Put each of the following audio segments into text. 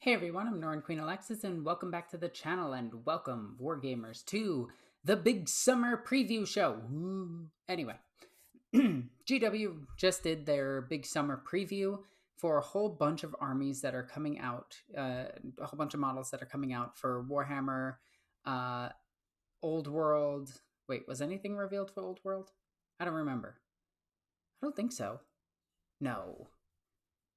Hey everyone, I'm Norn Queen Alexis, and welcome back to the channel, and welcome, Wargamers, to the big summer preview show. Woo. Anyway, GW just did their big summer preview for a whole bunch of armies that are coming out, a whole bunch of models that are coming out for Warhammer, Old World. Wait, was anything revealed for Old World? I don't remember. I don't think so. No.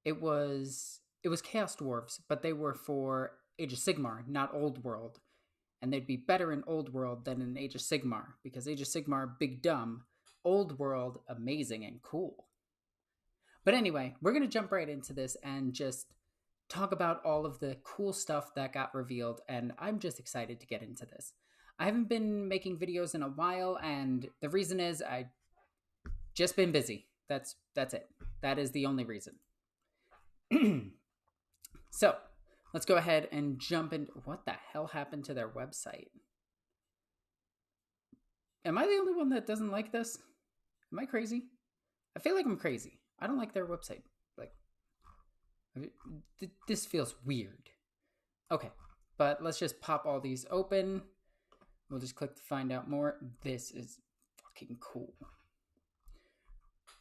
It was Chaos Dwarfs, but they were for Age of Sigmar, not Old World. And they'd be better in Old World than in Age of Sigmar, because Age of Sigmar, big dumb. Old World, amazing and cool. But anyway, we're going to jump right into this and just talk about all of the cool stuff that got revealed, and I'm just excited to get into this. I haven't been making videos in a while, and the reason is I just been busy. That's it. That is the only reason. So, let's go ahead and jump in. What the hell happened to their website? Am I the only one that doesn't like this? Am I crazy? I feel like I'm crazy. I don't like their website. Like, this feels weird. Okay, but let's just pop all these open. We'll just click to find out more. This is fucking cool.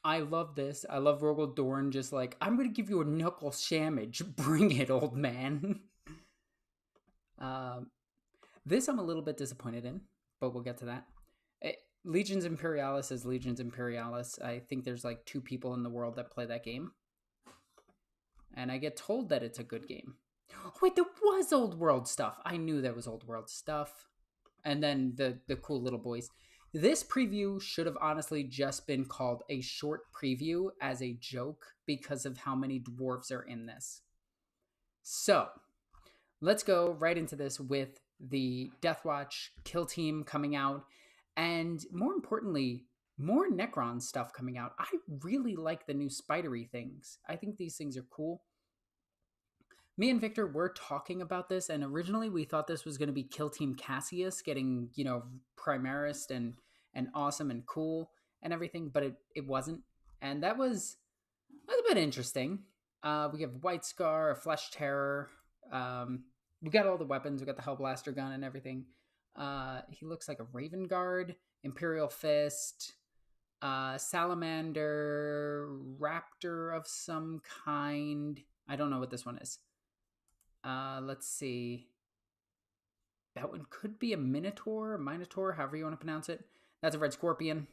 I love this. I love Rogel Dorn just like, I'm going to give you a knuckle sandwich. Bring it, old man. This I'm a little bit disappointed in, but we'll get to that. Legions Imperialis is Legions Imperialis. I think there's like 2 people in the world that play that game. And I get told that it's a good game. Oh, wait, there was Old World stuff. I knew there was Old World stuff. And then the cool little boys. This preview should have honestly just been called a short preview as a joke because of how many dwarves are in this. So, let's go right into this with the Deathwatch kill team coming out, and more importantly, more Necron stuff coming out. I really like the new spidery things. I think these things are cool. Me and Victor were talking about this, and originally we thought this was going to be Kill Team Cassius getting, you know, Primarist and awesome and cool and everything, but it wasn't. And that was a bit interesting. We have White Scar, a Flesh Terror. We got all the weapons. We got the Hellblaster gun and everything. He looks like a Raven Guard, Imperial Fist, Salamander, Raptor of some kind. I don't know what this one is. Let's see. That one could be a Minotaur, however you want to pronounce it. That's a Red Scorpion.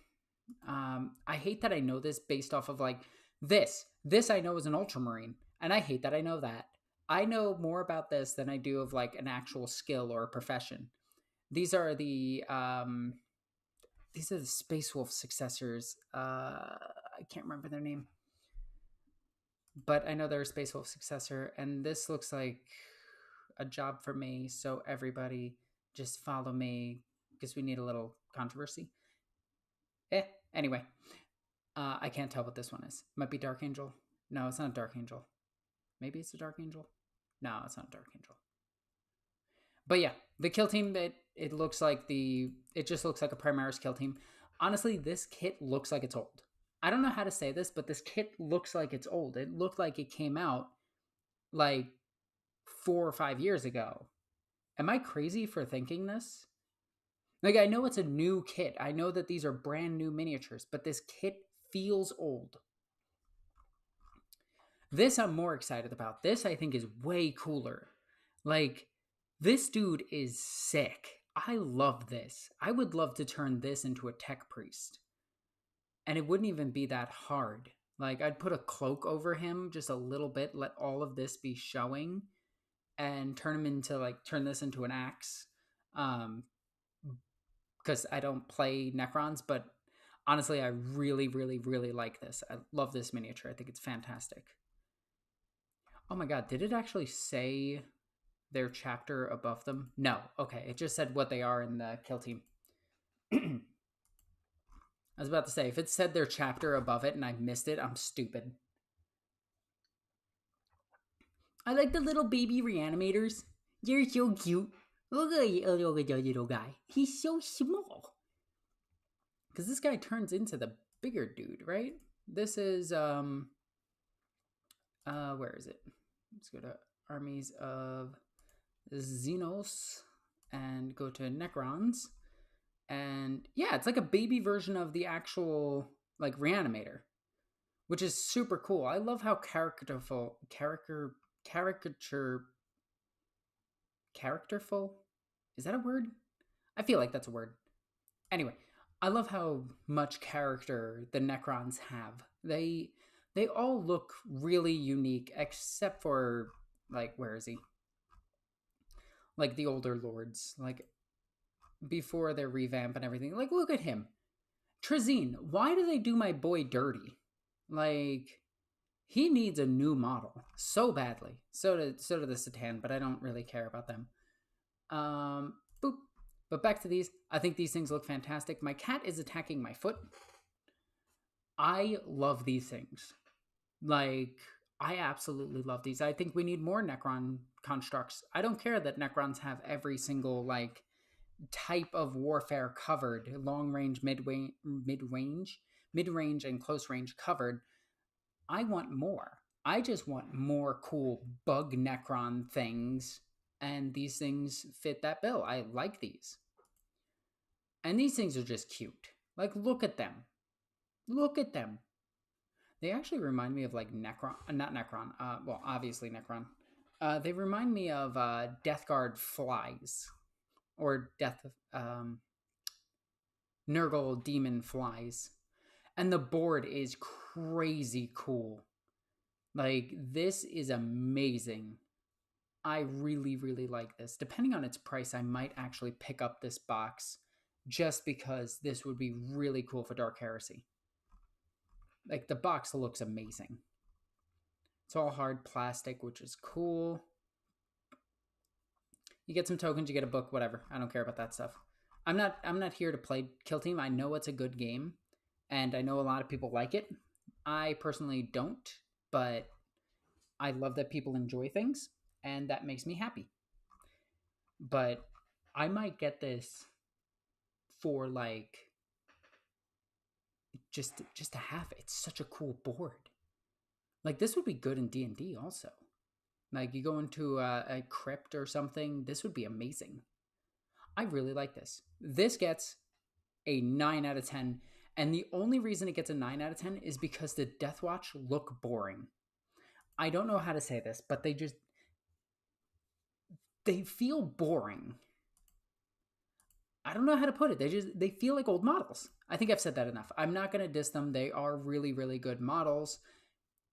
I hate that I know this based off of like this. This I know is an Ultramarine, and I hate that I know that. I know more about this than I do of like an actual skill or a profession. These are the Space Wolf successors. I can't remember their name, but I know they're a Space Wolf successor, and this looks like a job for me. So everybody just follow me because we need a little controversy. Anyway, I can't tell what this one is. Might be Dark Angel. No, it's not a Dark Angel. Maybe it's a Dark Angel. No, it's not a Dark Angel. But yeah, the kill team, it looks like it just looks like a Primaris kill team. Honestly, this kit looks like it's old. I don't know how to say this, but this kit looks like it's old. It looked like it came out like 4 or 5 years ago. Am I crazy for thinking this? Like, I know it's a new kit. I know that these are brand new miniatures, but this kit feels old. This I'm more excited about. This I think is way cooler. Like, this dude is sick. I love this. I would love to turn this into a tech priest. And it wouldn't even be that hard. Like, I'd put a cloak over him just a little bit, let all of this be showing, and turn this into an axe. Because I don't play Necrons, but honestly, I really, really, really like this. I love this miniature. I think it's fantastic. Oh my god, did it actually say their chapter above them? No. Okay, it just said what they are in the kill team. I was about to say, if it said their chapter above it and I missed it, I'm stupid. I like the little baby reanimators. They're so cute. Look at the little guy. He's so small. Because this guy turns into the bigger dude, right? This is, where is it? Let's go to armies of Xenos and go to Necrons. And yeah, it's like a baby version of the actual like Reanimator, which is super cool. I love how characterful is that a word? I feel like that's a word. Anyway, I love how much character the Necrons have. They all look really unique, except for like, where is he? Like the older lords, like before their revamp and everything. Like, look at him. Trazine, why do they do my boy dirty? Like, he needs a new model so badly. So do the Satan, but I don't really care about them. Boop. But back to these. I think these things look fantastic. My cat is attacking my foot. I love these things. Like, I absolutely love these. I think we need more Necron constructs. I don't care that Necrons have every single, like, type of warfare covered. Long range, mid-range, and close range covered. I want more. I just want more cool bug Necron things, and these things fit that bill. I like these. And these things are just cute. Like, look at them. Look at them. They actually remind me of, like, Necron. Not Necron. Well, obviously Necron. They remind me of Death Guard flies. Or Nurgle demon flies. And the board is crazy cool. Like, this is amazing. I really, really like this. Depending on its price, I might actually pick up this box just because this would be really cool for Dark Heresy. Like, the box looks amazing. It's all hard plastic, which is cool. You get some tokens, you get a book, whatever. I don't care about that stuff. I'm not here to play Kill Team. I know it's a good game, and I know a lot of people like it. I personally don't, but I love that people enjoy things, and that makes me happy. But I might get this for, like, just to have it. It's such a cool board. Like, this would be good in D&D also. Like, you go into a crypt or something, this would be amazing. I really like this. This gets a 9 out of 10, and the only reason it gets a 9 out of 10 is because the Deathwatch look boring. I don't know how to say this, but they feel boring. I don't know how to put it. They feel like old models. I think I've said that enough. I'm not going to diss them. They are really, really good models.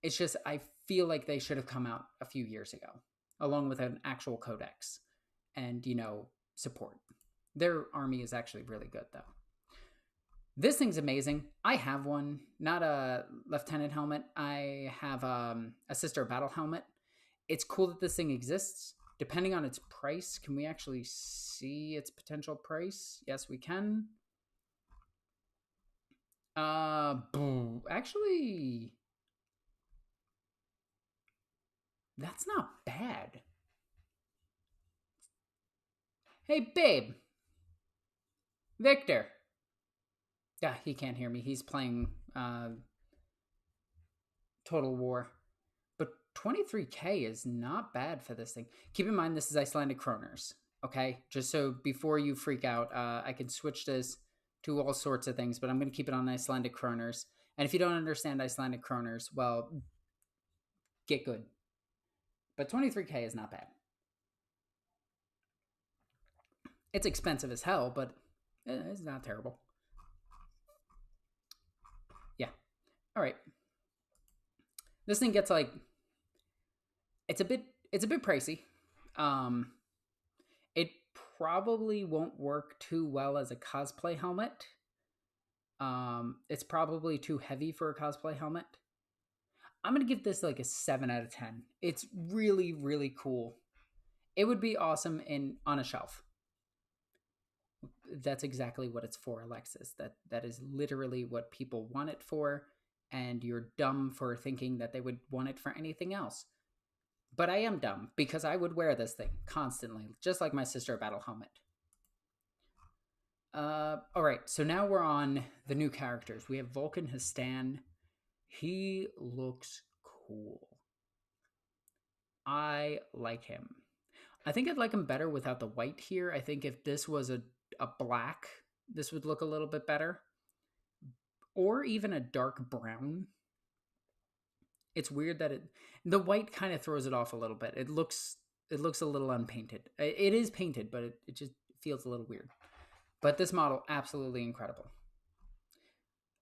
It's just, I feel like they should have come out a few years ago, along with an actual codex and, support. Their army is actually really good, though. This thing's amazing. I have one, not a lieutenant helmet. I have a sister battle helmet. It's cool that this thing exists. Depending on its price, can we actually see its potential price? Yes, we can. Actually, that's not bad. Hey, babe. Victor. Yeah, he can't hear me. He's playing Total War. But 23k is not bad for this thing. Keep in mind, this is Icelandic kroners. Okay? Just so before you freak out, I can switch this to all sorts of things, but I'm going to keep it on Icelandic kroners. And if you don't understand Icelandic kroners, well, get good. But 23k is not bad. It's expensive as hell, but it's not terrible. Yeah. All right. This thing gets, like, it's a bit pricey. It probably won't work too well as a cosplay helmet. It's probably too heavy for a cosplay helmet. I'm going to give this like a 7 out of 10. It's really, really cool. It would be awesome on a shelf. That's exactly what it's for, Alexis. That is literally what people want it for, and you're dumb for thinking that they would want it for anything else. But I am dumb, because I would wear this thing constantly, just like my sister battle helmet. Alright, so now we're on the new characters. We have Vulcan Hastan. He looks cool. I like him. I think I'd like him better without the white here. I think if this was a black, this would look a little bit better. Or even a dark brown. It's weird that the white kind of throws it off a little bit. It looks a little unpainted. It is painted, but it just feels a little weird. But this model, absolutely incredible.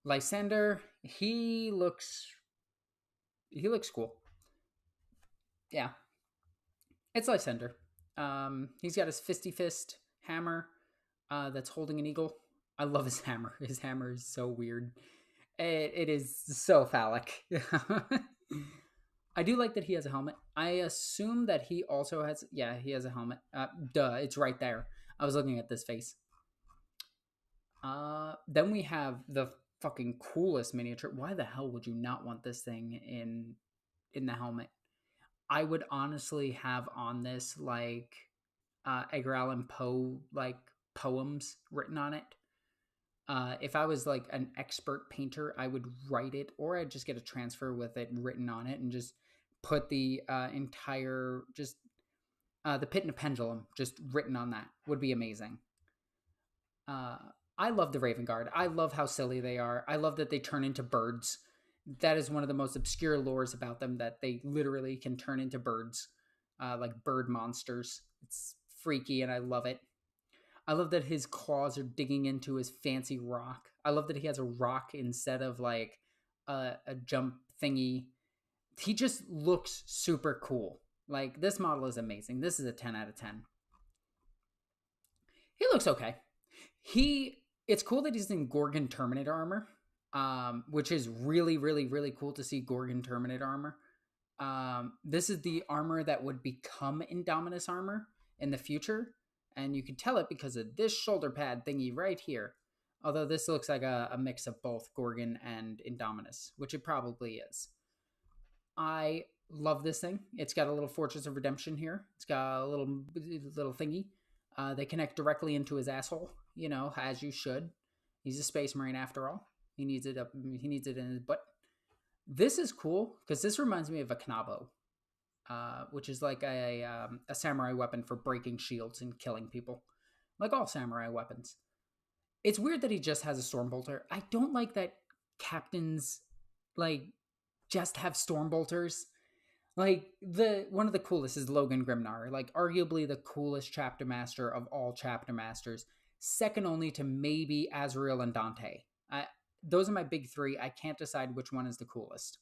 Lysander, he looks cool. Yeah. It's Lysander. He's got his fisty fist hammer that's holding an eagle. I love his hammer. His hammer is so weird. It is so phallic. I do like that he has a helmet. I assume that he also has... Yeah, he has a helmet. Duh, it's right there. I was looking at this face. Then we have the fucking coolest miniature. Why the hell would you not want this thing in the helmet? I would honestly have on this like Edgar Allan Poe like poems written on it. If I was like an expert painter, I would write it, or I'd just get a transfer with it written on it and just put the entire the Pit and the Pendulum just written on that. Would be amazing. I love the Raven Guard. I love how silly they are. I love that they turn into birds. That is one of the most obscure lores about them, that they literally can turn into birds, like bird monsters. It's freaky, and I love it. I love that his claws are digging into his fancy rock. I love that he has a rock instead of like a jump thingy. He just looks super cool. Like, this model is amazing. This is a 10 out of 10. He looks okay. It's cool that he's in Gorgon Terminator armor, which is really, really, really cool to see Gorgon Terminator armor. This is the armor that would become Indominus armor in the future, and you can tell it because of this shoulder pad thingy right here. Although this looks like a mix of both Gorgon and Indominus, which it probably is. I love this thing. It's got a little Fortress of Redemption here. It's got a little thingy. They connect directly into his asshole, as you should. He's a space marine after all. He needs it in his butt. This is cool because this reminds me of a Knabo, which is like a samurai weapon for breaking shields and killing people, like all samurai weapons. It's weird that he just has a Stormbolter. I don't like that captains just have Stormbolters. Like, one of the coolest is Logan Grimnar, like arguably the coolest chapter master of all chapter masters, second only to maybe Azrael and Dante. Those are my big three. I can't decide which one is the coolest.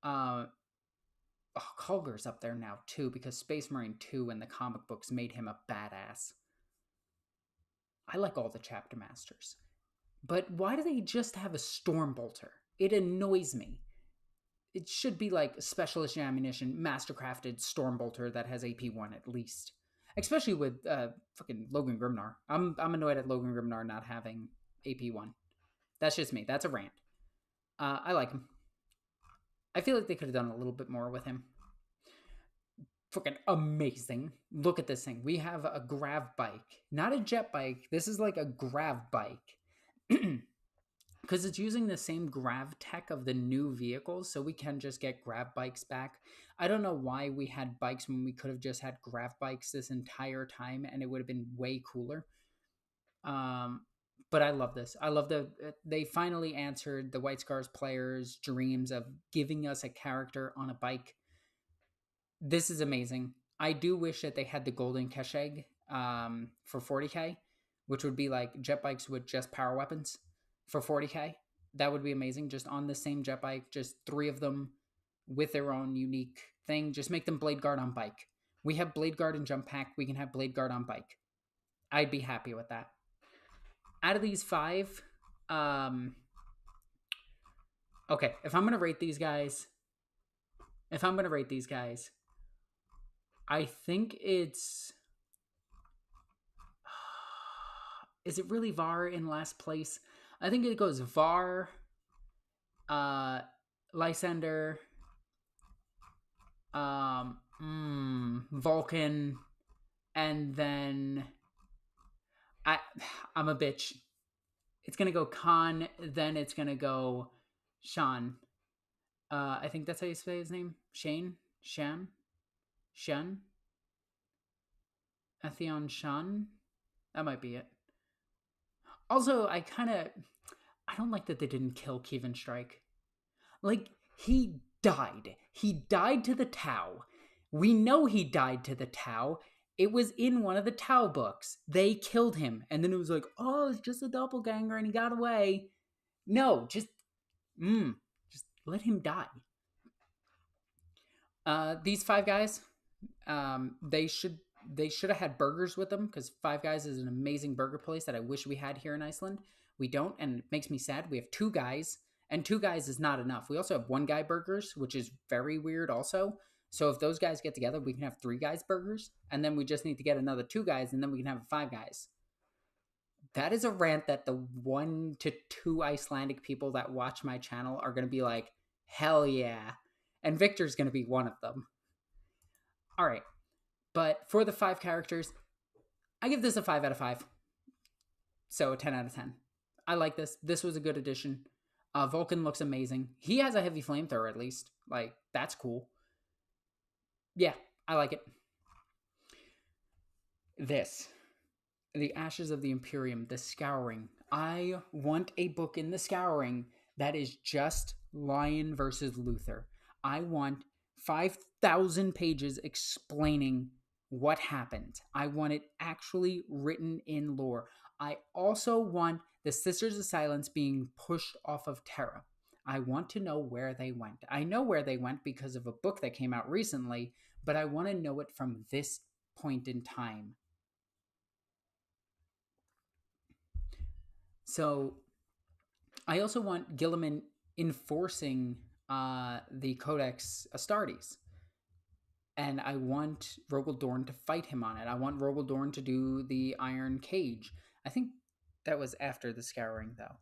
Kulger's up there now too, because Space Marine 2 in the comic books made him a badass. I like all the chapter masters, but why do they just have a Stormbolter? It annoys me. It should be like specialist ammunition, mastercrafted Stormbolter that has AP1 at least. Especially with fucking Logan Grimnar. I'm annoyed at Logan Grimnar not having AP1. That's just me. That's a rant. I like him. I feel like they could have done a little bit more with him. Fucking amazing. Look at this thing. We have a grav bike. Not a jet bike. This is like a grav bike. Because it's using the same grav tech of the new vehicles, so we can just get grav bikes back. I don't know why we had bikes when we could have just had grav bikes this entire time, and it would have been way cooler. But I love this. I love they finally answered the White Scars players' dreams of giving us a character on a bike. This is amazing. I do wish that they had the golden Kesheg for 40k, which would be like jet bikes with just power weapons. For 40k, that would be amazing. Just on the same jet bike, just 3 of them with their own unique thing. Just make them Blade Guard on bike. We have Blade Guard and Jump Pack. We can have Blade Guard on bike. I'd be happy with that. Out of these 5, okay, if I'm going to rate these guys, I think it's... Is it really Var in last place? I think it goes Var, Lysander, Vulcan, and then I'm a bitch. It's gonna go Khan, then it's gonna go Sean. I think that's how you say his name. Shan. Shun? Atheon Shun? That might be it. Also, I don't like that they didn't kill Kevin Strike. Like, he died. He died to the Tau. We know he died to the Tau. It was in one of the Tau books. They killed him. And then it was like, oh, it's just a doppelganger and he got away. No, just let him die. These 5 guys, they should have had burgers with them, because Five Guys is an amazing burger place that I wish we had here in Iceland. We don't, and it makes me sad. We have 2 guys, and 2 guys is not enough. We also have 1 guy burgers, which is very weird also. So if those guys get together, we can have 3 guys burgers, and then we just need to get another 2 guys, and then we can have 5 guys. That is a rant that the 1 to 2 Icelandic people that watch my channel are going to be like, hell yeah. And Victor's going to be one of them. All right. But for the 5 characters, I give this a 5 out of 5. So a 10 out of 10. I like this. This was a good addition. Vulcan looks amazing. He has a heavy flamethrower at least. Like, that's cool. Yeah, I like it. This. The Ashes of the Imperium, the Scouring. I want a book in the Scouring that is just Lion versus Luther. I want 5,000 pages explaining what happened. I want it actually written in lore. I also want the Sisters of Silence being pushed off of Terra. I want to know where they went. I know where they went because of a book that came out recently, but I want to know it from this point in time. So I also want Guilliman enforcing the Codex Astartes. And I want Rogel Dorn to fight him on it. I want Rogel Dorn to do the Iron Cage. I think that was after the Scouring, though.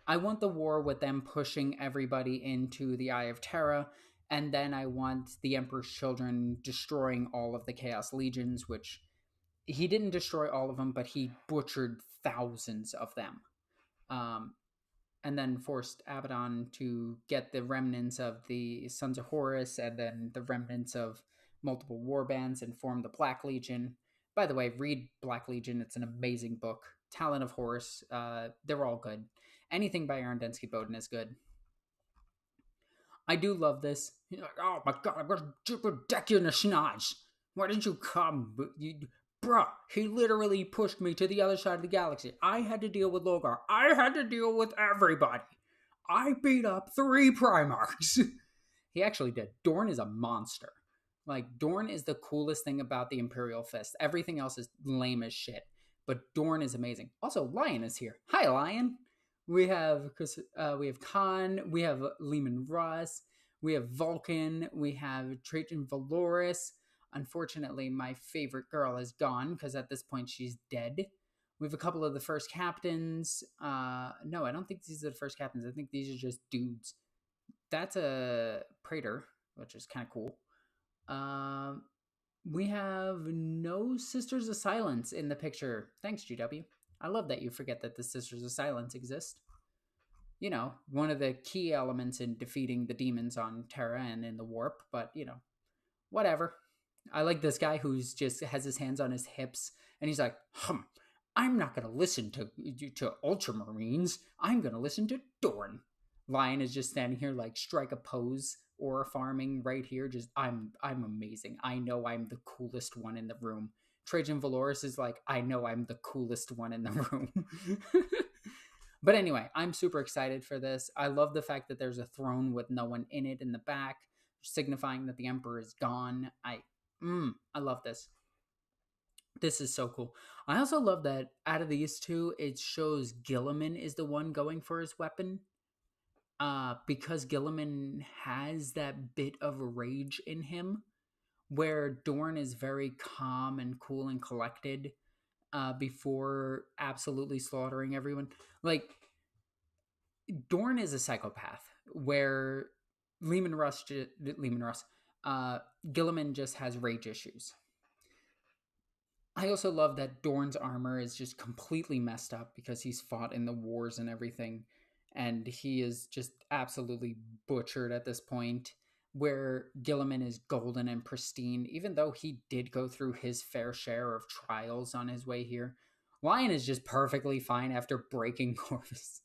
I want the war with them pushing everybody into the Eye of Terra, and then I want the Emperor's Children destroying all of the Chaos Legions, which he didn't destroy all of them, but he butchered thousands of them. And then forced Abaddon to get the remnants of the Sons of Horus and then the remnants of multiple warbands and form the Black Legion. By the way, read Black Legion. It's an amazing book. Talon of Horus. They're all good. Anything by Aaron Densky-Bowden is good. I do love this. You're like, oh my god, I'm going to deck you in the schnoz. Why didn't you come? Bruh, he literally pushed me to the other side of the galaxy. I had to deal with Logar. I had to deal with everybody. I beat up 3 Primarchs. He actually did. Dorn is a monster. Like, Dorn is the coolest thing about the Imperial Fist. Everything else is lame as shit. But Dorn is amazing. Also, Lion is here. Hi, Lion. We have Khan. We have Leman Russ. We have Vulcan. We have Trajan Valoris. Unfortunately, my favorite girl is gone because at this point she's dead. We have a couple of the first captains. No, I don't think these are the first captains. I think these are just dudes. That's a Praetor, which is kind of cool. We have no Sisters of Silence in the picture. Thanks, GW. I love that you forget that the Sisters of Silence exist. You know, one of the key elements in defeating the demons on Terra and in the Warp, but, you know, whatever. I like this guy who's just has his hands on his hips, and he's like, I'm not going to listen to Ultramarines. I'm going to listen to Dorn. Lion is just standing here like strike a pose or farming right here. Just, I'm amazing. I know I'm the coolest one in the room. Trajan Valoris is like, I know I'm the coolest one in the room. But anyway, I'm super excited for this. I love the fact that there's a throne with no one in it in the back, signifying that the Emperor is gone. I love this. This is so cool. I also love that out of these 2, it shows Guilliman is the one going for his weapon. Because Guilliman has that bit of rage in him, where Dorn is very calm and cool and collected before absolutely slaughtering everyone. Like, Dorn is a psychopath, where Guilliman just has rage issues. I also love that Dorn's armor is just completely messed up because he's fought in the wars and everything, and he is just absolutely butchered at this point. where Gilliman is golden and pristine, even though he did go through his fair share of trials on his way here. Lion is just perfectly fine after breaking Corvus.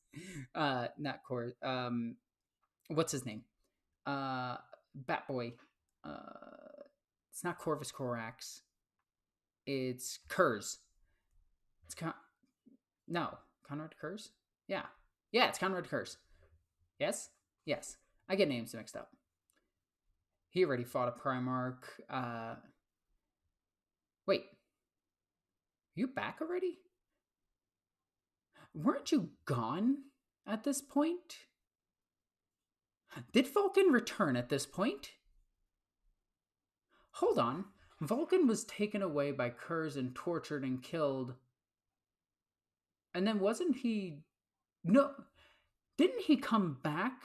Not Corvus. What's his name? Batboy. It's not Corvus Corax. It's Kurz. It's Conrad Kurz? Yeah. Yeah, it's Conrad Kurz. Yes? Yes. I get names mixed up. He already fought a Primarch. Wait. Are you back already? Weren't you gone at this point? Did Vulcan return at this point? Hold on. Vulcan was taken away by Kurz and tortured and killed. And then wasn't he... No. Didn't he come back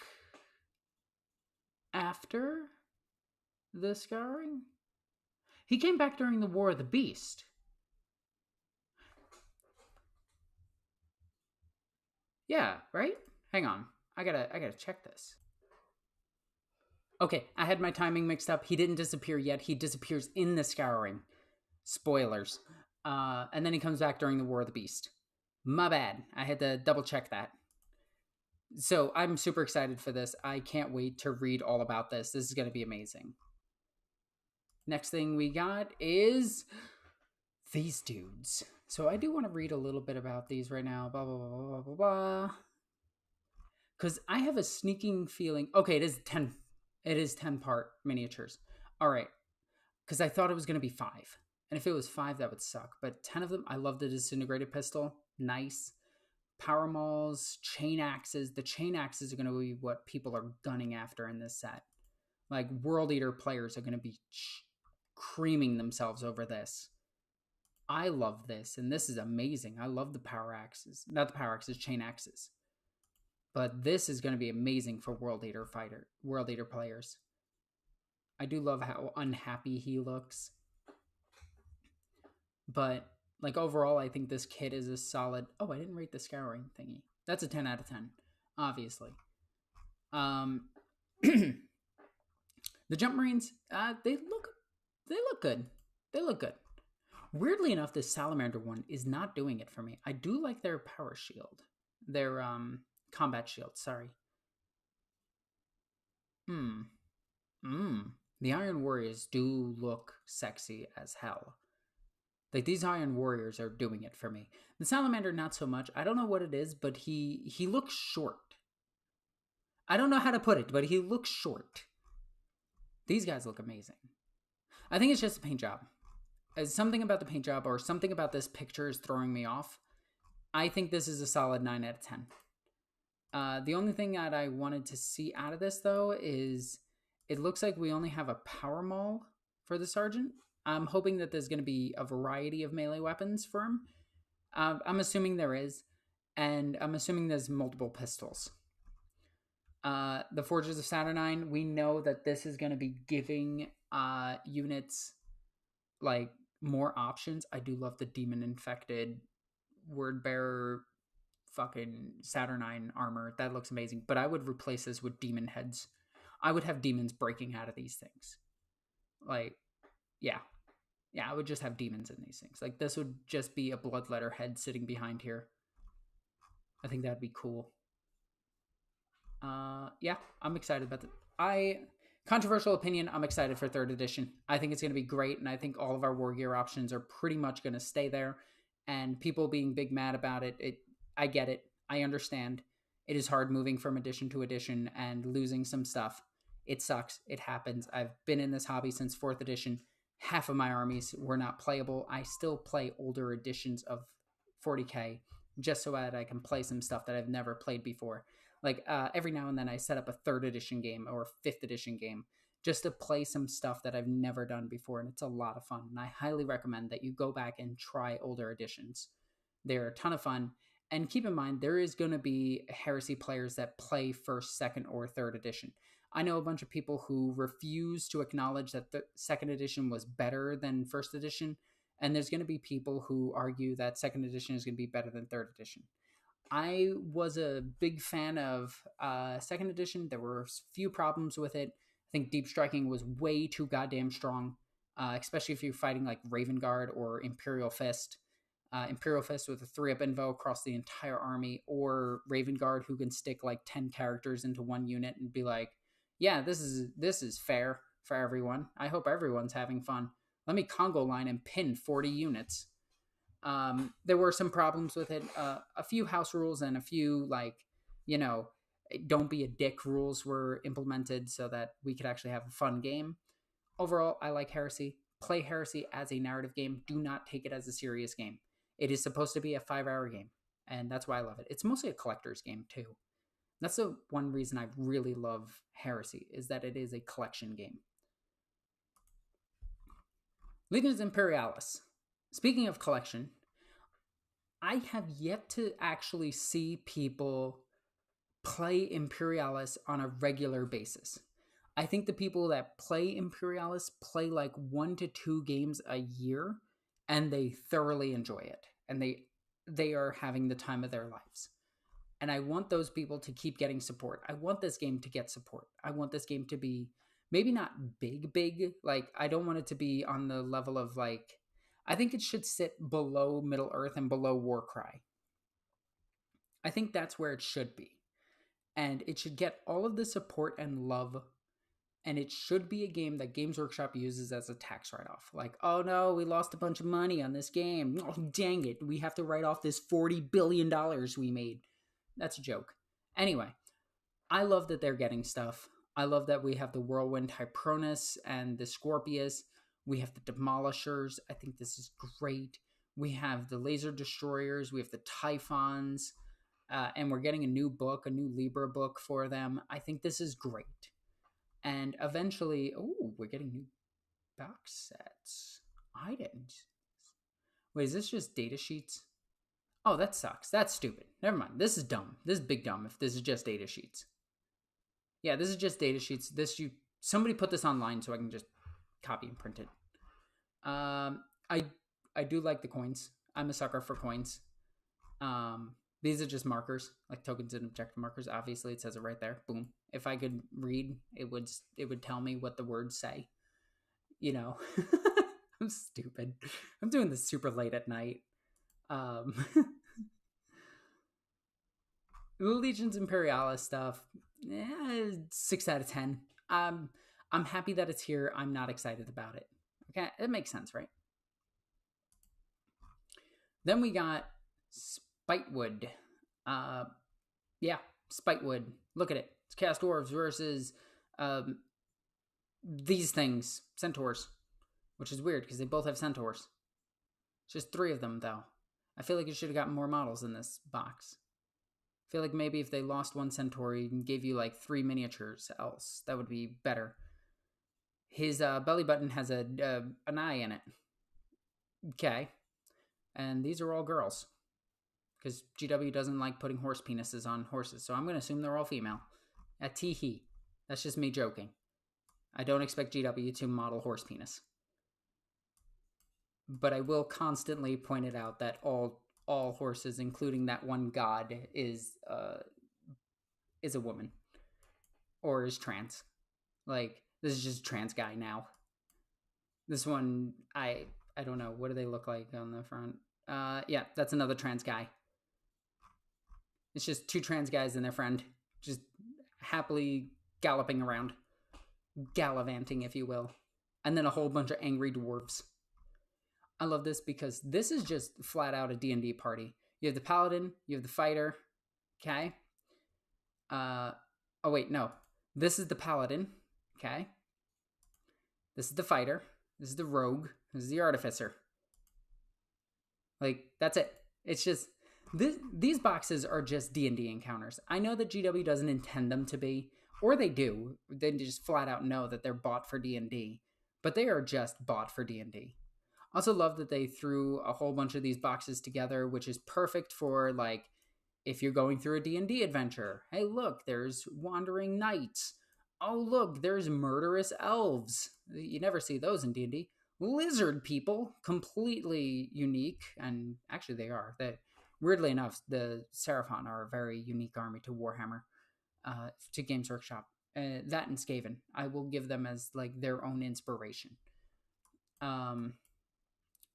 after the Scouring? He came back during the War of the Beast. Yeah, right? Hang on. I gotta check this. Okay, I had my timing mixed up. He didn't disappear yet. He disappears in the Scouring. Spoilers. And then he comes back during the War of the Beast. My bad. I had to double check that. So I'm super excited for this. I can't wait to read all about this. This is going to be amazing. Next thing we got is these dudes. So I do want to read a little bit about these right now. Blah, blah, blah, blah, blah, blah. Because I have a sneaking feeling... Okay, it is 10 part miniatures. All right. Because I thought it was going to be 5. And if it was 5, that would suck. But 10 of them, I love the disintegrated pistol. Nice. Power mauls, chain axes. The chain axes are going to be what people are gunning after in this set. Like, World Eater players are going to be creaming themselves over this. I love this, and this is amazing. I love the power axes. Not the power axes, chain axes. But this is going to be amazing for World Eater players. I do love how unhappy he looks. But, like, overall, I think this kit is a solid... Oh, I didn't rate the Scouring thingy. That's a 10 out of 10, obviously. The Jump Marines, they look good. They look good. Weirdly enough, this Salamander one is not doing it for me. I do like their power shield. Their combat shield, sorry. The Iron Warriors do look sexy as hell. Like, these Iron Warriors are doing it for me. The Salamander, not so much. I don't know what it is, but he looks short. I don't know how to put it, but he looks short. These guys look amazing. I think it's just the paint job. Something about the paint job or something about this picture is throwing me off. I think this is a solid 9 out of 10. The only thing that I wanted to see out of this, though, is it looks like we only have a power maul for the Sergeant. I'm hoping that there's going to be a variety of melee weapons for him. I'm assuming there is, and I'm assuming there's multiple pistols. The Forges of Saturnine, we know that this is going to be giving units like more options. I do love the demon infected word bearer fucking Saturnine armor. That looks amazing. But I would replace this with demon heads. I would have demons breaking out of these things. Like, yeah. Yeah, I would just have demons in these things. Like, this would just be a bloodletter head sitting behind here. I think that'd be cool. Yeah, I'm excited about that. Controversial opinion, I'm excited for 3rd edition. I think it's going to be great, and I think all of our war gear options are pretty much going to stay there. And people being big mad about it, I get it. I understand. It is hard moving from edition to edition and losing some stuff. It sucks. It happens. I've been in this hobby since 4th edition. Half of my armies were not playable. I still play older editions of 40k just so that I can play some stuff that I've never played before. Like, every now and then I set up a 3rd edition game or a 5th edition game just to play some stuff that I've never done before, and it's a lot of fun. And I highly recommend that you go back and try older editions. They're a ton of fun. And keep in mind, there is going to be Heresy players that play 1st, 2nd, or 3rd edition. I know a bunch of people who refuse to acknowledge that the 2nd edition was better than 1st edition, and there's going to be people who argue that 2nd edition is going to be better than 3rd edition. I was a big fan of 2nd edition. There were a few problems with it. I think deep striking was way too goddamn strong, especially if you're fighting like Raven Guard or Imperial Fist. Imperial Fist with a 3-up invo across the entire army, or Raven Guard who can stick like 10 characters into one unit and be like, yeah, this is fair for everyone. I hope everyone's having fun. Let me Congo line and pin 40 units. There were some problems with it. A few house rules and a few, like, don't be a dick rules were implemented so that we could actually have a fun game. Overall, I like Heresy. Play Heresy as a narrative game. Do not take it as a serious game. It is supposed to be a 5-hour game, and that's why I love it. It's mostly a collector's game, too. That's the one reason I really love Heresy, is that it is a collection game. Legions Imperialis. Speaking of collection, I have yet to actually see people play Imperialis on a regular basis. I think the people that play Imperialis play like 1 to 2 games a year, and they thoroughly enjoy it, and they are having the time of their lives. And I want those people to keep getting support. I want this game to get support. I want this game to be maybe not big, like I don't want it to be on the level of like, I think it should sit below Middle Earth and below Warcry. I think that's where it should be. And it should get all of the support and love. And it should be a game that Games Workshop uses as a tax write-off. Like, oh no, we lost a bunch of money on this game. Oh, dang it. We have to write off this $40 billion we made. That's a joke. Anyway, I love that they're getting stuff. I love that we have the Whirlwind Hypronus and the Scorpius. We have the Demolishers. I think this is great. We have the Laser Destroyers. We have the Typhons. And we're getting a new book, a new Libra book for them. I think this is great. And eventually, we're getting new box sets. Items. Wait, is this just data sheets? Oh, that sucks. That's stupid. Never mind. This is dumb. This is big dumb if this is just data sheets. Yeah, this is just data sheets. Somebody put this online so I can just copy and print it. I do like the coins. I'm a sucker for coins. These are just markers, like tokens and objective markers. Obviously, it says it right there. Boom. If I could read, it would tell me what the words say. I'm stupid. I'm doing this super late at night. Legions Imperialis stuff, 6 out of 10. I'm happy that it's here. I'm not excited about it. Okay, it makes sense, right? Then we got Spitewood. Spitewood. Look at it. It's Chaos Dwarves versus these things, Centaurs, which is weird because they both have Centaurs. It's just 3 of them, though. I feel like it should have gotten more models in this box. I feel like maybe if they lost one Centaur and gave you like 3 miniatures else, that would be better. His belly button has an eye in it. Okay. And these are all girls. Because GW doesn't like putting horse penises on horses, so I'm going to assume they're all female. Tee-hee. That's just me joking. I don't expect GW to model horse penis. But I will constantly point it out that all horses, including that one god, is a woman. Or is trans. Like, this is just a trans guy now. This one, I don't know. What do they look like on the front? Yeah, that's another trans guy. It's just 2 trans guys and their friend. Just happily galloping around. Gallivanting, if you will. And then a whole bunch of angry dwarves. I love this because this is just flat out a D&D party. You have the paladin, you have the fighter, okay? Oh wait, no. This is the paladin, okay? This is the fighter, this is the rogue, this is the artificer. Like, that's it. It's just, these boxes are just D&D encounters. I know that GW doesn't intend them to be, or they do. They just flat out know that they're bought for D&D, but they are just bought for D&D. Also love that they threw a whole bunch of these boxes together, which is perfect for, like, if you're going through a D&D adventure. Hey, look, there's wandering knights. Oh, look, there's murderous elves. You never see those in D&D. Lizard people, completely unique, and actually they are. Weirdly enough, the Seraphon are a very unique army to Warhammer, to Games Workshop. That and Skaven. I will give them as like their own inspiration. And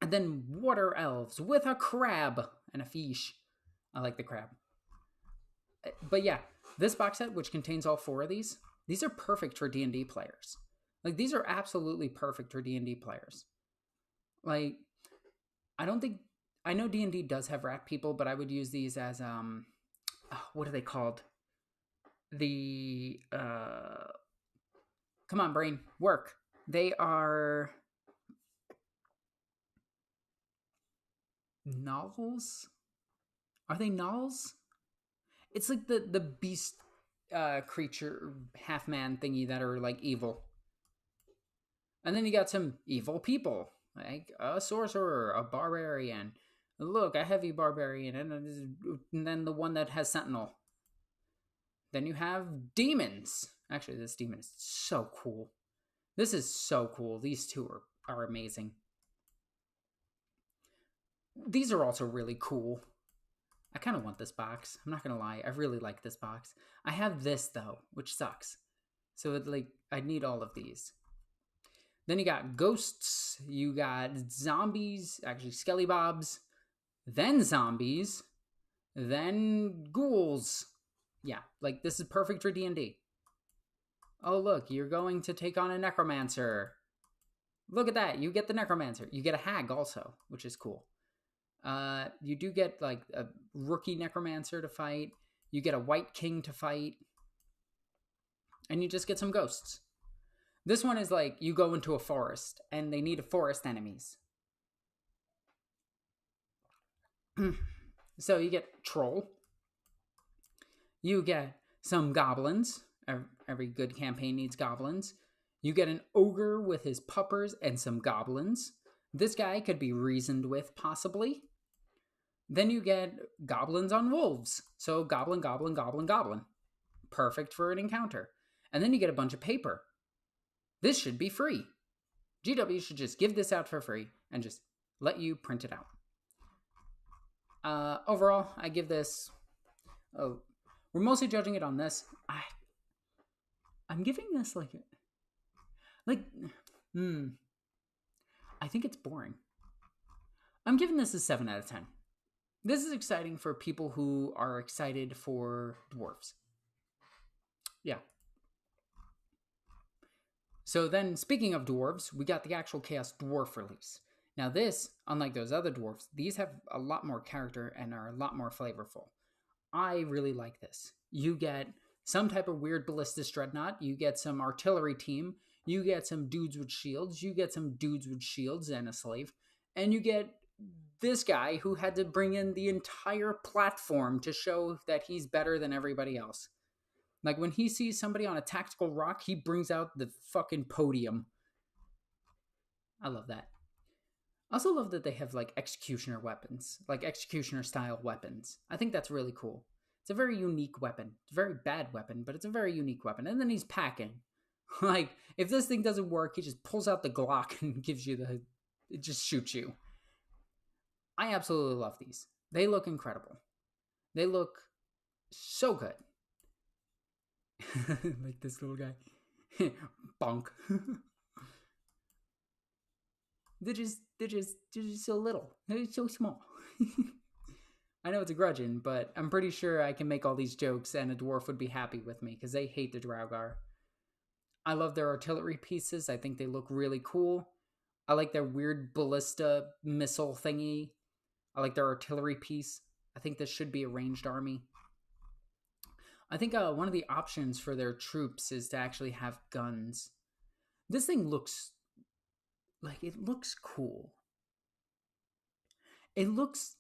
then water elves with a crab and a fish. I like the crab. But yeah, this box set, which contains all 4 of these are perfect for D&D players. Like, these are absolutely perfect for D&D players. Like, I know D&D does have rat people, but I would use these as, what are they called? Come on, brain, work. They are novels? Are they nulls? It's like the beast creature, half-man thingy that are like evil. And then you got some evil people, like a sorcerer, a barbarian. Look, a heavy barbarian, and then the one that has sentinel. Then you have demons. Actually, this demon is so cool. This is so cool. These 2 are amazing. These are also really cool. I kind of want this box. I'm not going to lie. I really like this box. I have this, though, which sucks. So, I need all of these. Then you got ghosts. You got zombies. Actually, skellybobs. Then zombies. Then ghouls. Yeah, like, this is perfect for D&D. Oh, look, you're going to take on a necromancer. Look at that. You get the necromancer. You get a hag also, which is cool. You do get like a rookie necromancer to fight. You get a white king to fight. And you just get some ghosts. This one is like you go into a forest and they need forest enemies. So you get troll. You get some goblins. Every good campaign needs goblins. You get an ogre with his puppers and some goblins. This guy could be reasoned with, possibly. Then you get goblins on wolves. So goblin, goblin, goblin, goblin. Perfect for an encounter. And then you get a bunch of paper. This should be free. GW should just give this out for free and just let you print it out. Overall, I give this... we're mostly judging it on this. I'm giving this I think it's boring. I'm giving this a 7 out of 10. This is exciting for people who are excited for dwarves. Yeah. So then, speaking of dwarves, we got the actual Chaos Dwarf release. Now this, unlike those other dwarves, these have a lot more character and are a lot more flavorful. I really like this. You get some type of weird ballistic dreadnought. You get some artillery team. You get some dudes with shields. You get some dudes with shields and a slave. And you get this guy who had to bring in the entire platform to show that he's better than everybody else. Like, when he sees somebody on a tactical rock, he brings out the fucking podium. I love that. I also love that they have, like, executioner weapons. Like, executioner-style weapons. I think that's really cool. It's a very unique weapon. It's a very bad weapon, but it's a very unique weapon. And then he's packing. Like, if this thing doesn't work, he just pulls out the Glock and gives you the... It just shoots you. I absolutely love these. They look incredible. They look so good. Like this little guy. Bonk. They're just so little. They're so small. I know it's a grudging, but I'm pretty sure I can make all these jokes and a dwarf would be happy with me because they hate the Draugr. I love their artillery pieces. I think they look really cool. I like their weird ballista missile thingy. I like their artillery piece. I think this should be a ranged army. I think one of the options for their troops is to actually have guns. This thing looks like it looks cool. It looks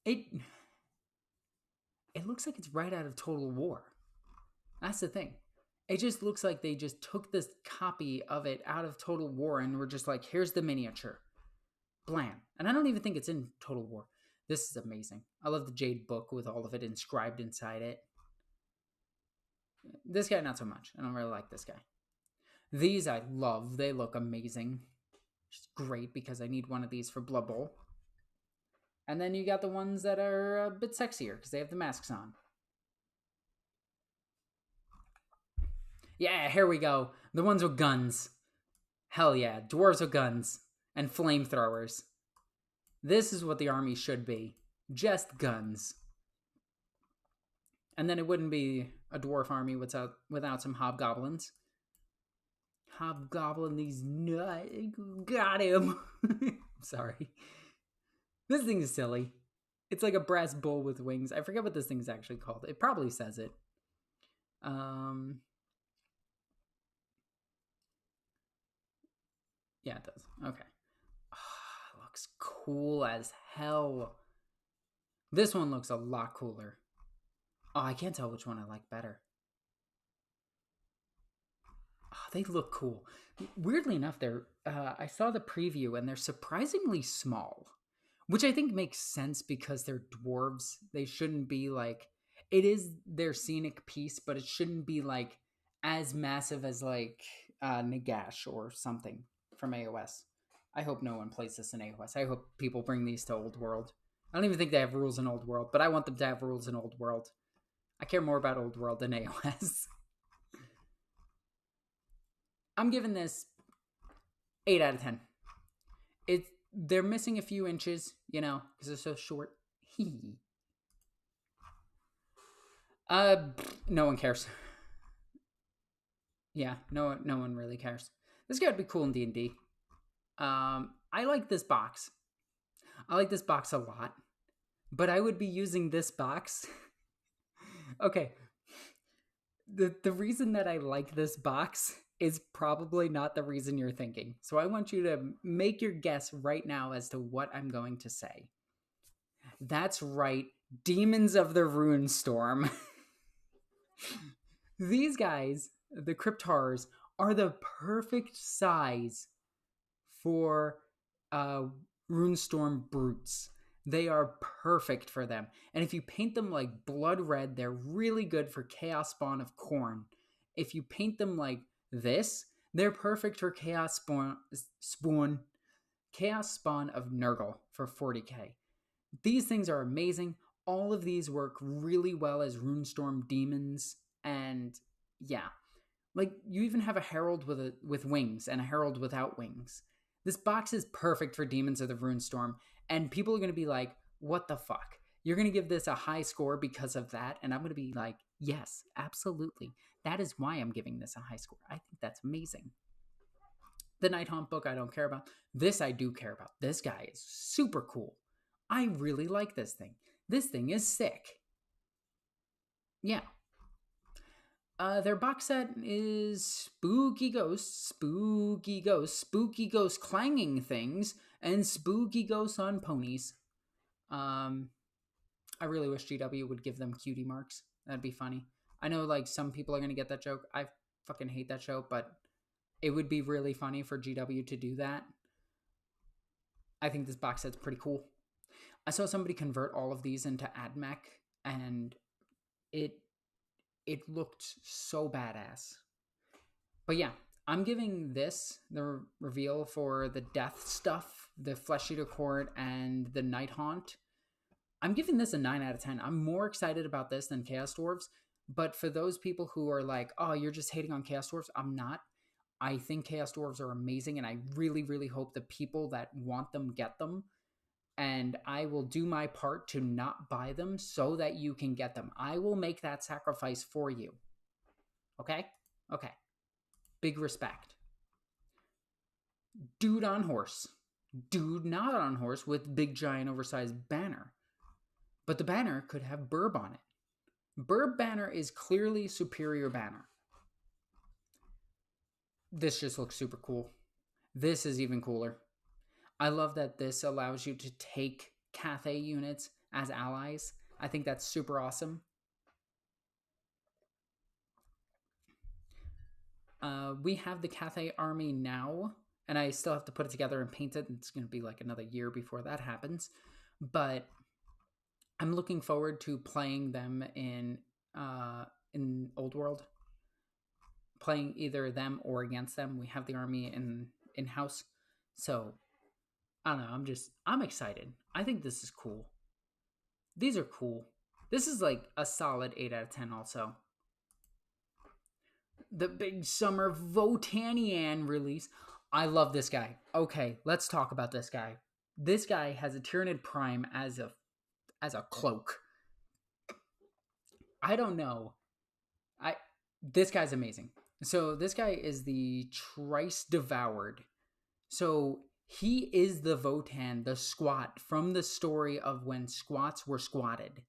like it's right out of Total War. That's the thing. It just looks like they just took this copy of it out of Total War and were just like, here's the miniature. Blam. And I don't even think it's in Total War. This is amazing. I love the Jade book with all of it inscribed inside it. This guy, not so much. I don't really like this guy. These I love. They look amazing. Which is great because I need one of these for Blood Bowl. And then you got the ones that are a bit sexier because they have the masks on. Yeah, here we go. The ones with guns. Hell yeah, dwarves with guns and flamethrowers. This is what the army should be. Just guns. And then it wouldn't be a dwarf army without some hobgoblins. Hobgoblin these nuts. Got him. Sorry. This thing is silly. It's like a brass bull with wings. I forget what this thing's actually called. It probably says it. Yeah, it does. Okay. Oh, looks cool as hell. This one looks a lot cooler. Oh, I can't tell which one I like better. Oh, they look cool. Weirdly enough, I saw the preview and they're surprisingly small, which I think makes sense because they're dwarves. They shouldn't be like, it is their scenic piece, but it shouldn't be like as massive as like Nagash or something from AOS. I hope no one plays this in AOS. I hope people bring these to Old World. I don't even think they have rules in Old World, but I want them to have rules in Old World. I care more about Old World than AOS. I'm giving this 8 out of 10. They're missing a few inches, you know, because they're so short. No one cares. Yeah, no one really cares. This guy would be cool in D&D. I like this box. I like this box a lot, but I would be using this box. Okay. The reason that I like this box is probably not the reason you're thinking. So I want you to make your guess right now as to what I'm going to say. That's right, Demons of the Runestorm. These guys, the Crypt Horrors, are the perfect size for Runestorm brutes. They are perfect for them. And if you paint them like blood red, they're really good for Chaos Spawn of Khorne. If you paint them like this, they're perfect for Chaos Spawn of Nurgle for 40k. These things are amazing. All of these work really well as Runestorm demons, and yeah, like you even have a herald with wings and a herald without wings. This box is perfect for Demons of the Runestorm, and people are going to be like, what the fuck? You're going to give this a high score because of that? And I'm going to be like, yes, absolutely. That is why I'm giving this a high score. I think that's amazing. The Nighthaunt book I don't care about. This I do care about. This guy is super cool. I really like this thing. This thing is sick. Yeah. Their box set is spooky ghosts, spooky ghosts clanging things, and spooky ghosts on ponies. I really wish GW would give them cutie marks. That'd be funny. I know like some people are going to get that joke. I fucking hate that show, but it would be really funny for GW to do that. I think this box set's pretty cool. I saw somebody convert all of these into AdMech, and it looked so badass. But yeah, I'm giving this, the reveal for the death stuff, the Flesh Eater Court, and the Nighthaunt, I'm giving this a 9 out of 10. I'm more excited about this than Chaos Dwarves. But for those people who are like, oh, you're just hating on Chaos Dwarves, I'm not. I think Chaos Dwarves are amazing, and I really, really hope the people that want them get them. And I will do my part to not buy them so that you can get them. I will make that sacrifice for you. Okay? Okay. Big respect. Dude on horse. Dude not on horse with big giant oversized banner. But the banner could have Burb on it. Burb banner is clearly superior banner. This just looks super cool. This is even cooler. I love that this allows you to take Cathay units as allies. I think that's super awesome. We have the Cathay army now, and I still have to put it together and paint it. It's going to be like another year before that happens. But I'm looking forward to playing them in Old World. Playing either them or against them. We have the army in-house. So I don't know, I'm excited. I think this is cool. These are cool. This is like a solid 8 out of 10 also. the big summer Votannian release. I love this guy. Okay, let's talk about this guy. This guy has a Tyranid Prime as a cloak. I don't know. This guy's amazing. So this guy is the Trice Devoured. So he is the Votann, the squat from the story of when squats were squatted.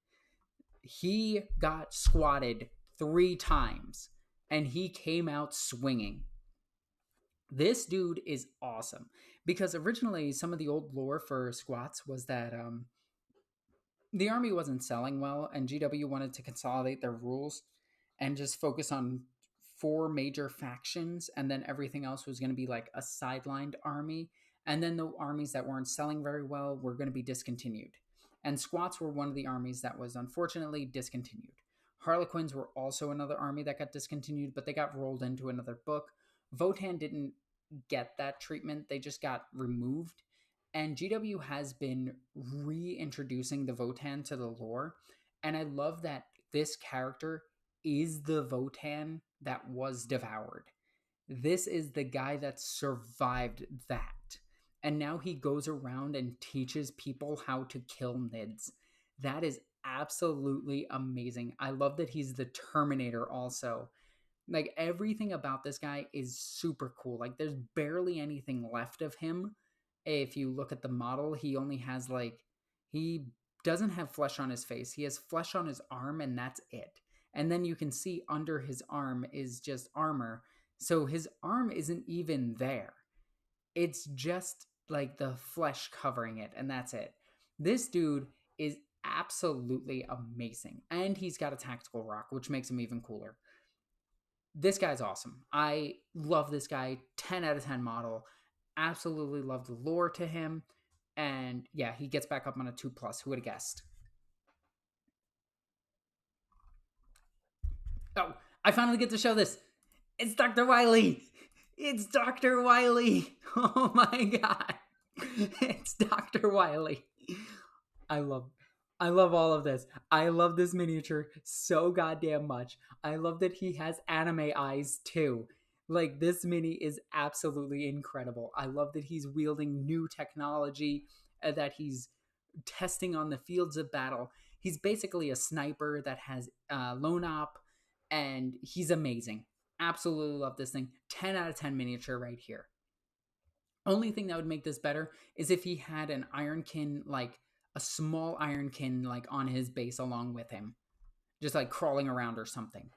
He got squatted 3 times and he came out swinging. This dude is awesome because originally some of the old lore for squats was that the army wasn't selling well and GW wanted to consolidate their rules and just focus on 4 major factions, and then everything else was going to be like a sidelined army, and then the armies that weren't selling very well were going to be discontinued. And squats were one of the armies that was unfortunately discontinued. Harlequins were also another army that got discontinued, but they got rolled into another book. Votann didn't get that treatment, they just got removed. And GW has been reintroducing the Votann to the lore, and I love that this character is the Votann that was devoured. This is the guy that survived that. And now he goes around and teaches people how to kill Nids. That is absolutely amazing. I love that he's the Terminator also. Like, everything about this guy is super cool. Like, there's barely anything left of him. If you look at the model, he only has, like, he doesn't have flesh on his face. He has flesh on his arm, and that's it. And then you can see under his arm is just armor. So his arm isn't even there. It's just like the flesh covering it, and that's it. This dude is absolutely amazing. And he's got a tactical rock, which makes him even cooler. This guy's awesome. I love this guy. 10 out of 10 model. Absolutely love the lore to him. And yeah, he gets back up on a 2+. Who would have guessed? Oh, I finally get to show this. It's Dr. Wily. It's Dr. Wily. Oh my god. It's Dr. Wily. I love all of this. I love this miniature so goddamn much. I love that he has anime eyes too. Like, this mini is absolutely incredible. I love that he's wielding new technology, that he's testing on the fields of battle. He's basically a sniper that has lone op, and he's amazing. Absolutely love this thing. 10 out of 10 miniature right here. Only thing that would make this better is if he had an Ironkin, like a small Ironkin, like on his base along with him, just like crawling around or something.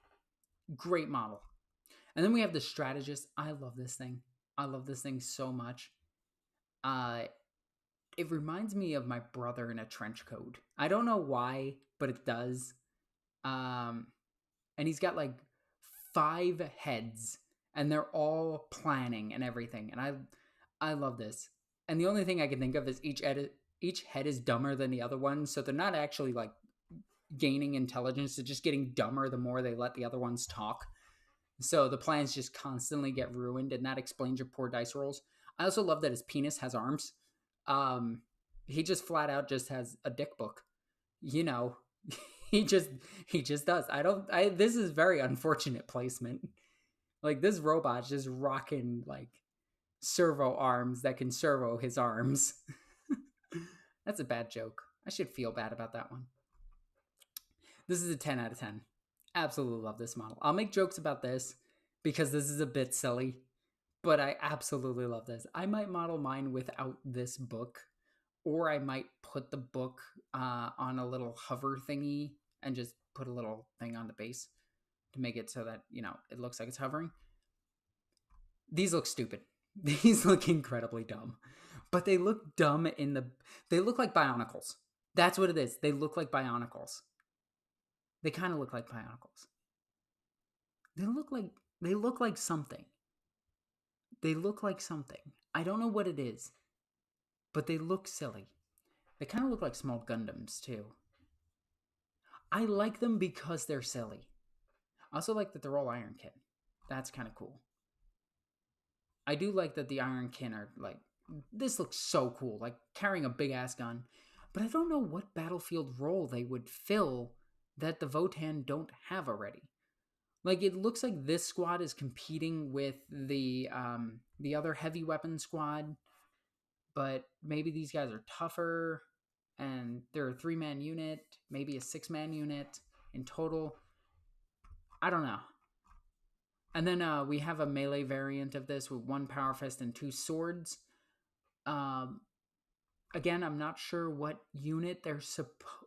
Great model. And then we have the Strategist. I love this thing. I love this thing so much. It reminds me of my brother in a trench coat. I don't know why, but it does. And he's got like 5 heads, and they're all planning and everything. And I love this. And the only thing I can think of is each head is dumber than the other one, so they're not actually like gaining intelligence. They're just getting dumber the more they let the other ones talk. So the plans just constantly get ruined, and that explains your poor dice rolls. I also love that his penis has arms. He just flat out just has a dick book. You know, he just does. This is very unfortunate placement. Like, this robot's just rocking like servo arms that can servo his arms. That's a bad joke. I should feel bad about that one. This is a 10 out of 10. Absolutely love this model. I'll make jokes about this because this is a bit silly, but I absolutely love this. I might model mine without this book, or I might put the book on a little hover thingy and just put a little thing on the base to make it so that, you know, it looks like it's hovering. These look stupid. These look incredibly dumb, but they look dumb they look like Bionicles. That's what it is. They look like Bionicles. They kind of look like Bionicles. They look like something. They look like something. I don't know what it is, but they look silly. They kind of look like small Gundams too. I like them because they're silly. I also like that they're all Ironkin. That's kind of cool. I do like that the Ironkin are like, this looks so cool, like carrying a big ass gun. But I don't know what battlefield role they would fill that the Votann don't have already. Like, it looks like this squad is competing with the other heavy weapon squad, but maybe these guys are tougher, and they're a 3-man unit, maybe a 6-man unit in total. I don't know. And then we have a melee variant of this with 1 power fist and 2 swords. Again, I'm not sure what unit they're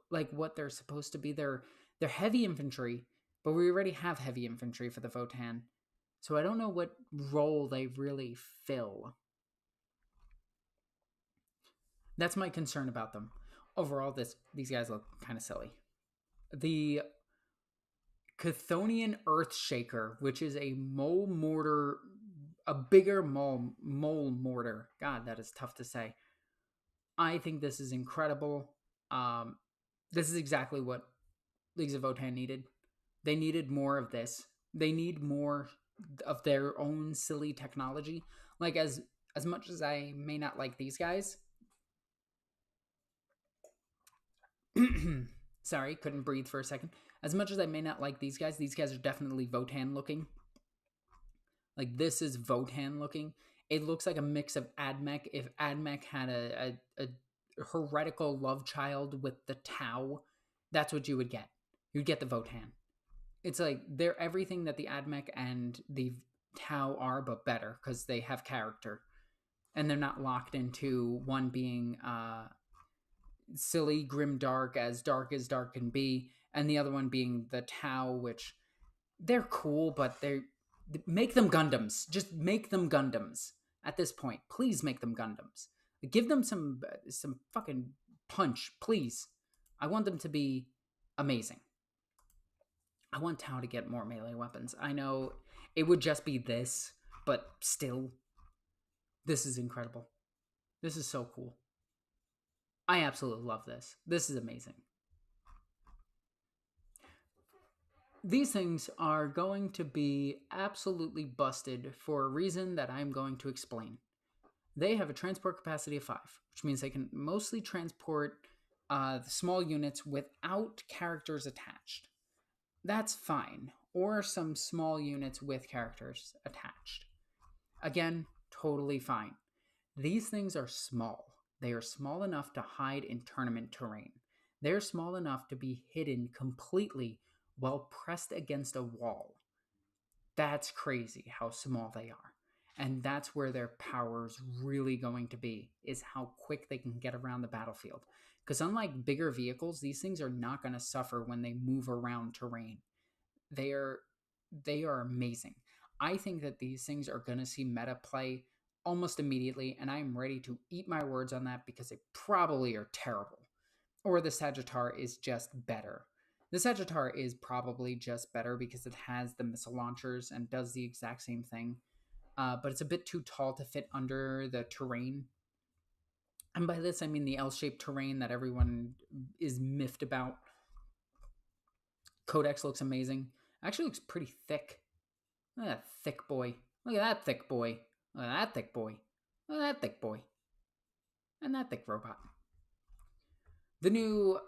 what they're supposed to be. They're heavy infantry, but we already have heavy infantry for the Votann. So I don't know what role they really fill. That's my concern about them. Overall, these guys look kind of silly. The Chthonian Earthshaker, which is a mole mortar, a bigger mole mortar. God, that is tough to say. I think this is incredible. This is exactly what Leagues of Votann needed. They needed more of this. They need more of their own silly technology. Like, as much as I may not like these guys, sorry, couldn't breathe for a second. As much as I may not like these guys are definitely Votann looking. Like, this is Votann looking. It looks like a mix of Admech. If Admech had a heretical love child with the Tau, that's what you would get. You'd get the Votann. It's like they're everything that the Admech and the Tau are, but better, because they have character. And they're not locked into one being silly, grim, dark as dark can be, and the other one being the Tau, which they're cool, but make them Gundams. Just make them Gundams at this point. Please make them Gundams. Give them some fucking punch, please. I want them to be amazing. I want Tau to get more melee weapons. I know it would just be this, but still, this is incredible. This is so cool. I absolutely love this. This is amazing. These things are going to be absolutely busted for a reason that I'm going to explain. They have a transport capacity of 5, which means they can mostly transport the small units without characters attached. That's fine. Or some small units with characters attached. Again, totally fine. These things are small. They are small enough to hide in tournament terrain. They're small enough to be hidden completely while pressed against a wall. That's crazy how small they are. And that's where their power's really going to be, is how quick they can get around the battlefield. Because unlike bigger vehicles, these things are not going to suffer when they move around terrain. They are amazing. I think that these things are going to see meta play almost immediately, and I'm ready to eat my words on that because they probably are terrible. Or the Sagittar is just better. The Sagittar is probably just better because it has the missile launchers and does the exact same thing. But it's a bit too tall to fit under the terrain. And by this, I mean the L-shaped terrain that everyone is miffed about. Codex looks amazing. Actually looks pretty thick. Look at that thick boy. Look at that thick boy. Look at that thick boy. Look at that thick boy. And that thick robot. The new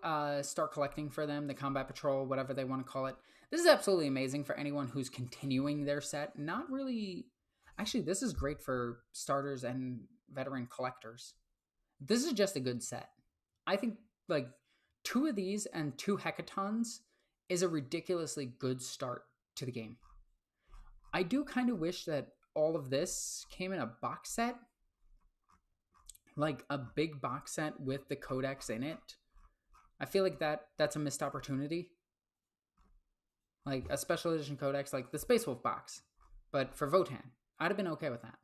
start collecting for them, the Combat Patrol, whatever they want to call it. This is absolutely amazing for anyone who's continuing their set. Not really... Actually, this is great for starters and veteran collectors. This is just a good set. I think, like, 2 of these and 2 Hecatons is a ridiculously good start to the game. I do kind of wish that all of this came in a box set. Like, a big box set with the Codex in it. I feel like that's a missed opportunity. Like, a special edition Codex, like the Space Wolf box. But for Votann, I'd have been okay with that.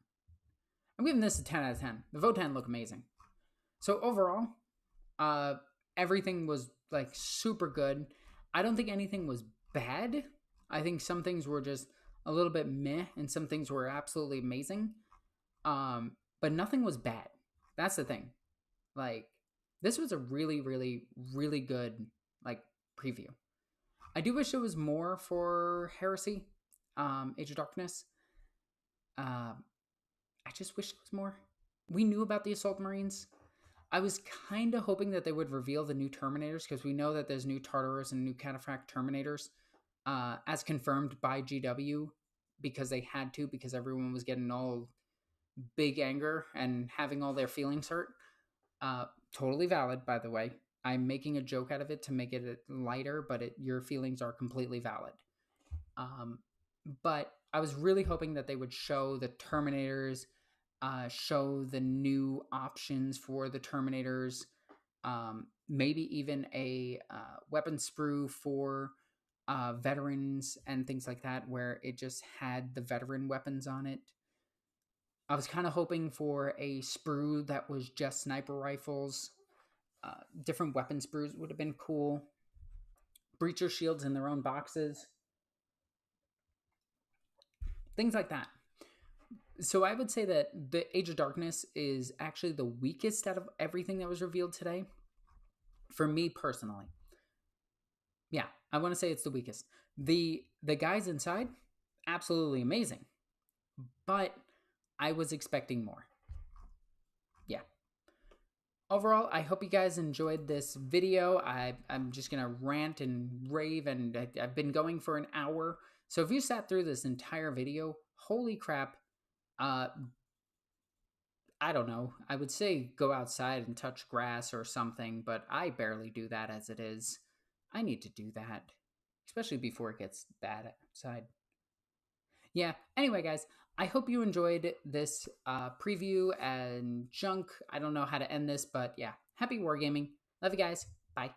I'm giving this a 10 out of 10. The Votann look amazing. So overall, everything was, like, super good. I don't think anything was bad. I think some things were just a little bit meh, and some things were absolutely amazing. But nothing was bad. That's the thing. Like, this was a really, really, really good, like, preview. I do wish there was more for Heresy, Age of Darkness. I just wish there was more. We knew about the Assault Marines. I was kind of hoping that they would reveal the new Terminators, because we know that there's new Tartarus and new Cataphract Terminators. as confirmed by GW, because they had to, because everyone was getting all big anger and having all their feelings hurt. Totally valid, by the way. I'm making a joke out of it to make it lighter, but your feelings are completely valid. But I was really hoping that they would show the Terminators, show the new options for the Terminators, maybe even a weapon sprue for veterans and things like that, where it just had the veteran weapons on it. I was kind of hoping for a sprue that was just sniper rifles. Different weapon sprues would have been cool. Breacher shields in their own boxes. Things like that. So I would say that the Age of Darkness is actually the weakest out of everything that was revealed today. For me personally. Yeah, I want to say it's the weakest. The guys inside, absolutely amazing. But I was expecting more. Yeah. Overall, I hope you guys enjoyed this video. I'm just going to rant and rave, and I've been going for an hour. So if you sat through this entire video, holy crap, I don't know. I would say go outside and touch grass or something, but I barely do that as it is. I need to do that, especially before it gets bad outside. Yeah, anyway, guys, I hope you enjoyed this preview and junk. I don't know how to end this, but yeah, happy wargaming. Love you guys. Bye.